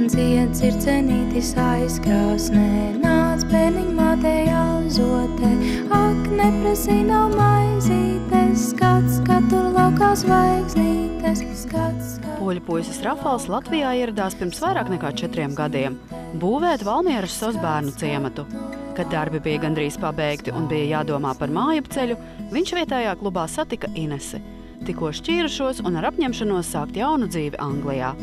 Dzied dzircenītis aizkrāsnē, nāc bērniņ mātei auzotē, ak, neprasī nav maizītes, skats, kad tur laukā zvaigznītes, skats. Poļu puisis Rafals Latvijā ieradās pirms vairāk nekā 4 gadiem būvēt Valmieras SOS bērnu ciematu. Kad darbi bija gandrīz pabeigti un bija jādomā par mājapceļu, viņš vietējā klubā satika Inesi. Tikko šķīrušos un ar apņemšanos sākt jaunu dzīvi Anglijā.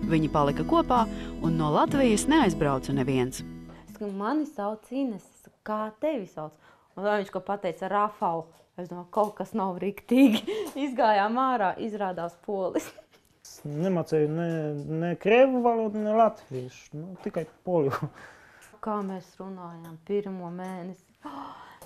Viņi palika kopā un no Latvijas neaizbrauca neviens. Mani sauc Ines, kā tevi sauc? Un viņš ko pateica Rafau. Es domāju, kaut kas nav riktīgi. Izgājām ārā, izrādās polis. Nemācēju ne krievu valodu, ne latviešu, tikai poļu. Kā mēs runājām pirmo mēnesi?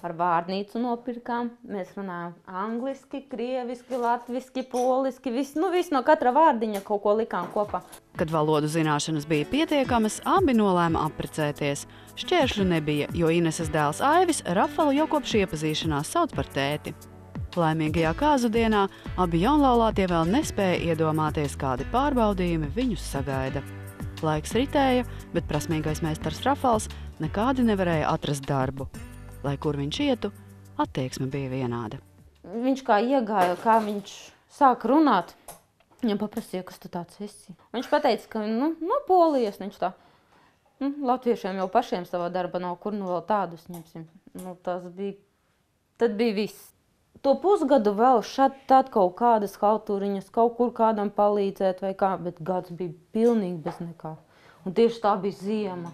Ar vārnīcu nopirkām. Mēs runājām angliski, krieviski, latviski, poliski. Viss no katra vārdiņa kaut ko likām kopā. Kad valodu zināšanas bija pietiekamas, abi nolēma apprecēties. Šķēršļu nebija, jo Ineses dēls Aivis Rafalu jau kopš iepazīšanās sauc par tēti. Laimīgajā kāzu dienā abi jaunlaulātie vēl nespēja iedomāties, kādi pārbaudījumi viņus sagaida. Laiks ritēja, bet prasmīgais meistars Rafals nekādi nevarēja atrast darbu. Lai kur viņš ietu, attieksme bija vienāda. Viņš kā iegāja, kā viņš sāka runāt, viņam paprasīja, kas tu tāds esi. Viņš pateica, ka no Polijas viņš tā, latviešiem jau pašiem savā darba nav, kur vēl tādus ņemsim. Tad bija viss. To pusgadu vēl tad kaut kādas halturiņas, kaut kur kādam palīdzēt vai kā, bet gads bija pilnīgi bez nekā. Un tieši tā bija ziema.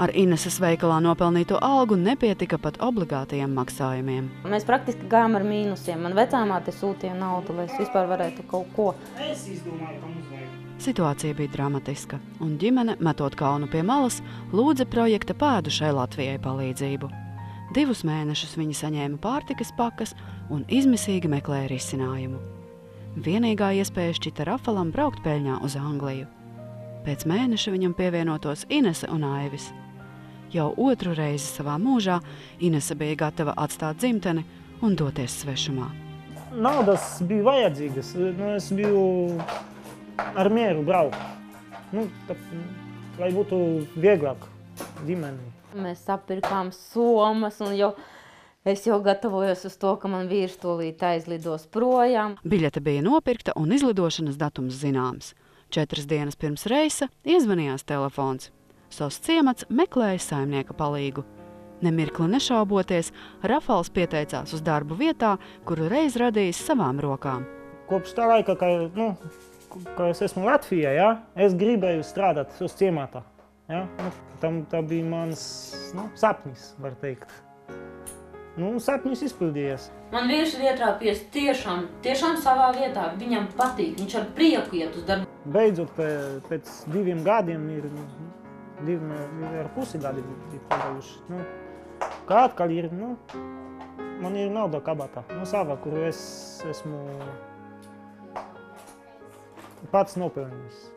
Ar Ineses veikalā nopelnīto algu nepietika pat obligātajiem maksājumiem. Mēs praktiski gājām ar mīnusiem. Man vecāmāte sūtīja naudu, lai es vispār varētu kaut ko. Es izdomāju, ka mums vajag. Situācija bija dramatiska, un ģimene, metot kaunu pie malas, lūdza projekta pēdušai Latvijai palīdzību. 2 mēnešus viņi saņēma pārtikas pakas un izmisīgi meklēja risinājumu. Vienīgā iespēja šķita Rafalam braukt peļņā uz Angliju. Pēc mēneša viņam pievienotos Inese un Aivis. Jau 2. reizi savā mūžā Inese bija gatava atstāt dzimteni un doties svešumā. Naudas bija vajadzīgas, es biju ar mieru braukt, lai būtu vieglāk ģimenei. Mēs sapirkām somas un es jau gatavojos uz to, ka man vīrs tūlīt aizlidos projām. Biļete bija nopirkta un izlidošanas datums zināms. 4 dienas pirms reisa iezvanījās telefons. SOS ciemats meklēja saimnieka palīgu. Nemirkli nešauboties, Rafals pieteicās uz darbu vietā, kuru reiz radījis savām rokām. Kopš tā laika, kad es esmu Latvijā, es gribēju strādāt SOS ciematā. Tā bija mans sapnis, var teikt. Sapnis izpildījās. Man vīrs ir ietrāpies tiešām savā vietā. Viņam patīk, viņš ar prieku iet uz darbu. Beidzot, pēc 2 gadiem ir 2,5 gadi pagājuši. Kā atkal ir, man ir nauda kabatā, sava, kuru es esmu pats nopelnījis.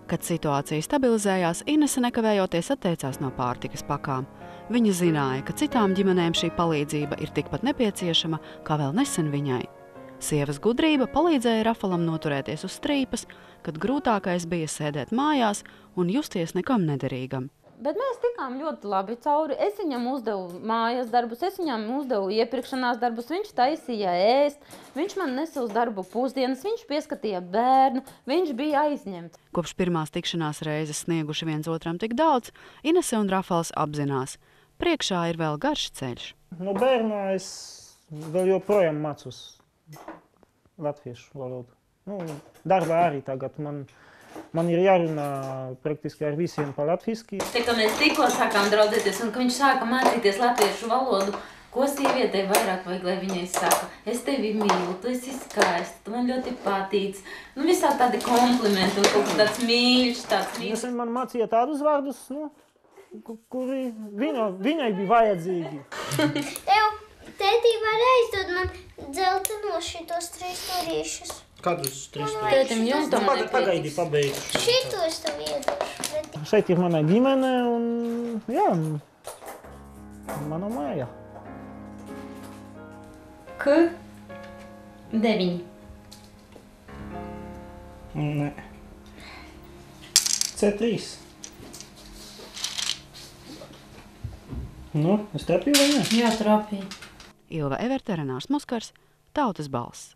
Kad situācija stabilizējās, Inese nekavējoties atteicās no pārtikas pakām. Viņa zināja, ka citām ģimenēm šī palīdzība ir tikpat nepieciešama, kā vēl nesen viņai. Sievas gudrība palīdzēja Rafalam noturēties uz strīpas, kad grūtākais bija sēdēt mājās un justies nekam nederīgam. Bet mēs tikām ļoti labi cauri. Es viņam uzdevu mājas darbus, es viņam uzdevu iepirkšanās darbus, viņš taisīja ēst, viņš man nesa uz darbu pusdienas, viņš pieskatīja bērnu, viņš bija aizņemts. Kopš pirmās tikšanās reizes snieguši viens otram tik daudz, Inese un Rafals apzinās. Priekšā ir vēl garš ceļš. No bērnā es vēl joprojām mācos latviešu valodu. Darbā arī tagad man ir jārunā praktiski ar visiem pa latviski. Ka mēs tikko sākām draudzēties un ka viņš sāka mācīties latviešu valodu, ko sievietei vairāk vajag, lai viņai saka, es tevi mīlu, tu esi skaista, tu man ļoti patīc. Visā tādi komplimenti un kaut kas tāds mīļš. Man mācīja tādus vārdus, kuri viņai bija vajadzīgi. Tētī var aizdod man dzelteno šitos 3 stūrīšus. Kādus 3 stūrīšus? Tētim jumtam Pagaidi, pabeigšu. Šitos tev iedošu. Šeit ir mana ģimene un, mana māja. K9. Nē. C3. Nu, es trapīju vai ne? Jā, trapīja. Ilva Everte, Renārs Muskars, Tautas balss.